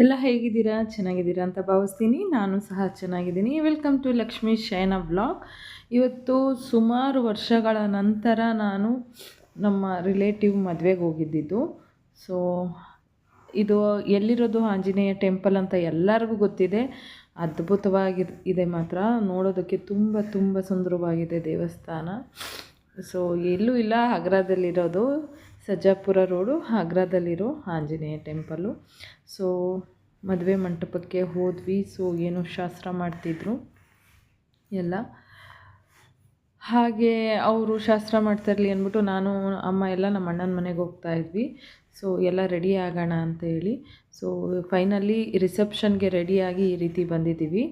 ಎಲ್ಲ ಹೇಗಿದ್ದೀರಾ? ಚೆನ್ನಾಗಿದ್ದೀರಾ ಅಂತ ಭಾವಿಸ್ತೀನಿ. ನಾನು ಸಹ ಚೆನ್ನಾಗಿದ್ದೀನಿ. Welcome to Lakshmi Shayana vlog. ಇವತ್ತು ಸುಮಾರು ವರ್ಷಗಳ ನಂತರ ನಾನು ನಮ್ಮ ರಿಲೇಟಿವ್ ಮದುವೆಗೆ ಹೋಗಿದ್ದಿದ್ದು. ಸೊ ಇದು ಎಲ್ಲಿರೋದು ಆಂಜನೇಯ ಟೆಂಪಲ್ ಅಂತ ಎಲ್ಲರಿಗೂ ಗೊತ್ತಿದೆ. ಇದೆ ಮಾತ್ರ, ನೋಡೋದಕ್ಕೆ ತುಂಬ ತುಂಬ ಸುಂದರವಾಗಿದೆ ದೇವಸ್ಥಾನ. ಸೊ ಎಲ್ಲೂ ಇಲ್ಲ, ಆಗ್ರಾದಲ್ಲಿರೋದು, Sarjapura road, ಆಗ್ರಾದಲ್ಲಿರೋ Anjaneya temple. So ಮದುವೆ ಮಂಟಪಕ್ಕೆ ಹೋದ್ವಿ. ಸೊ ಏನೋ ಶಾಸ್ತ್ರ ಮಾಡ್ತಿದ್ರು ಎಲ್ಲ. ಹಾಗೆ ಅವರು ಶಾಸ್ತ್ರ ಮಾಡ್ತಾಯಿರಲಿ ಅಂದ್ಬಿಟ್ಟು ನಾನು ಅಮ್ಮ ಎಲ್ಲ ನಮ್ಮ ಅಣ್ಣನ ಮನೆಗೆ ಹೋಗ್ತಾ ಇದ್ವಿ. ಸೊ ಎಲ್ಲ ರೆಡಿ ಆಗೋಣ ಅಂತ ಹೇಳಿ. ಸೊ ಫೈನಲಿ ರಿಸೆಪ್ಷನ್ಗೆ ರೆಡಿಯಾಗಿ ಈ ರೀತಿ ಬಂದಿದ್ದೀವಿ.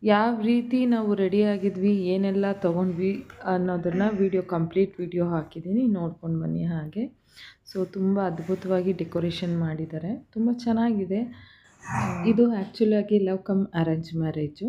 ಯಾವ ರೀತಿ ನಾವು ರೆಡಿಯಾಗಿದ್ವಿ, ಏನೆಲ್ಲ ತೊಗೊಂಡ್ವಿ ಅನ್ನೋದನ್ನು ಕಂಪ್ಲೀಟ್ ವಿಡಿಯೋ ಹಾಕಿದ್ದೀನಿ, ನೋಡ್ಕೊಂಡು ಬನ್ನಿ. ಹಾಗೆ ಸೊ ತುಂಬ ಅದ್ಭುತವಾಗಿ ಡೆಕೋರೇಷನ್ ಮಾಡಿದ್ದಾರೆ, ತುಂಬ ಚೆನ್ನಾಗಿದೆ. ಇದು ಆ್ಯಕ್ಚುಲಾಗಿ love cum arrange marriage.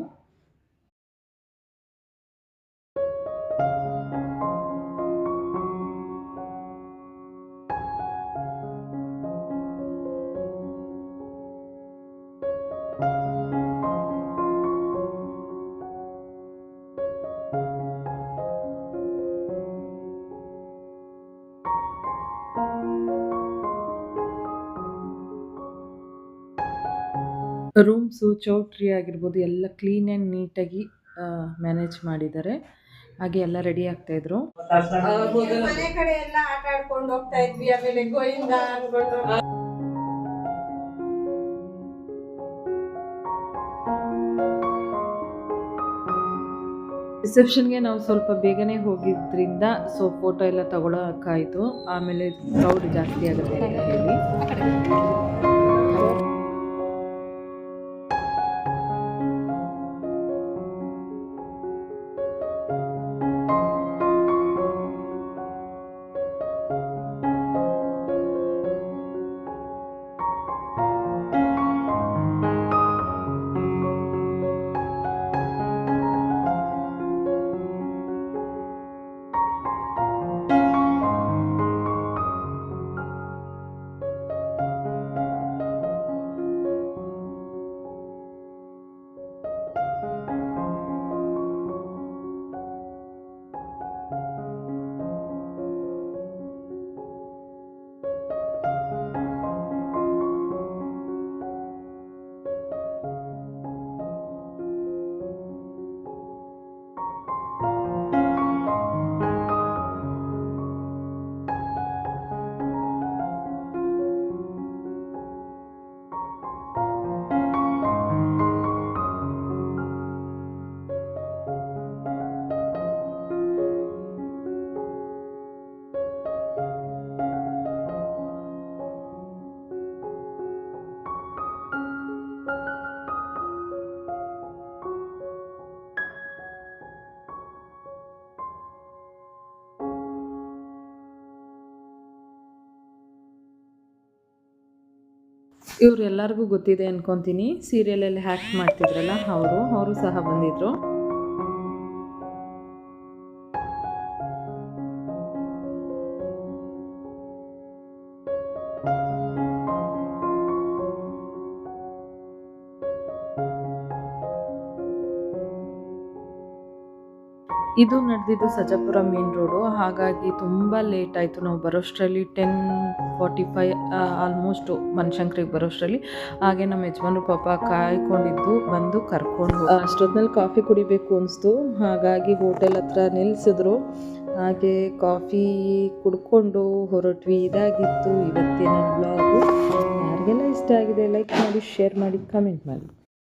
Rooms, ಚೌಟ್ರಿ ಆಗಿರ್ಬೋದು ಎಲ್ಲ ಕ್ಲೀನ್ ಆ್ಯಂಡ್ ನೀಟಾಗಿ ಮ್ಯಾನೇಜ್ ಮಾಡಿದ್ದಾರೆ. ಹಾಗೆ ಎಲ್ಲ ರೆಡಿ ಆಗ್ತಾಯಿದ್ರು. ಮನೆ ಕಡೆ ಎಲ್ಲ ಆಟ ಆಡ್ಕೊಂಡು ಹೋಗ್ತಾ ಇದ್ವಿ. ಆಮೇಲೆ ಗೋಯಿಂದ ಅನ್ಕೊಂಡು ರಿಸೆಪ್ಷನ್ಗೆ ನಾವು ಸ್ವಲ್ಪ ಬೇಗನೆ ಹೋಗಿದ್ರಿಂದ ಸೊ ಫೋಟೋ ಎಲ್ಲ ತಗೊಳಕ್ಕಾಯಿತು. ಆಮೇಲೆ ಕ್ರೌಡ್ ಜಾಸ್ತಿ ಆಗುತ್ತೆ ಅಂತ ಹೇಳಿ ಇವ್ರು ಎಲ್ಲರಿಗೂ ಗೊತ್ತಿದೆ ಅನ್ಕೊತೀನಿ. ಸೀರಿಯಲಲ್ಲಿ ಹ್ಯಾಕ್ಟ್ ಮಾಡ್ತಿದ್ರಲ್ಲ ಅವರು ಸಹ ಬಂದಿದ್ರು. ಇದು ನಡೆದಿದ್ದು ಸಜ್ಜಾಪುರ ಮೇನ್ ರೋಡು. ಹಾಗಾಗಿ ತುಂಬ ಲೇಟ್ ಆಯಿತು. ನಾವು ಬರೋಷ್ಟರಲ್ಲಿ 10:45 ಆಲ್ಮೋಸ್ಟು ಬನಶಂಕರಿಗೆ ಬರೋಷ್ಟರಲ್ಲಿ. ಹಾಗೆ ನಮ್ಮ ಯಜಮಾನ್ರು ಪಾಪ ಕಾಯ್ಕೊಂಡಿದ್ದು ಬಂದು ಕರ್ಕೊಂಡು ಅಷ್ಟೊತ್ತಿನಲ್ಲಿ ಕಾಫಿ ಕುಡಿಬೇಕು ಅನಿಸ್ತು. ಹಾಗಾಗಿ ಹೋಟೆಲ್ ಹತ್ರ ನಿಲ್ಲಿಸಿದ್ರು. ಹಾಗೆ ಕಾಫಿ ಕುಡ್ಕೊಂಡು ಹೊರಟ್ವಿ. ಇದಾಗಿತ್ತು ಇವತ್ತಿನ ವ್ಲಾಗು. ಯಾರಿಗೆಲ್ಲ ಇಷ್ಟ ಆಗಿದೆ ಲೈಕ್ ಮಾಡಿ, ಶೇರ್ ಮಾಡಿ, ಕಮೆಂಟ್ ಮಾಡಿ.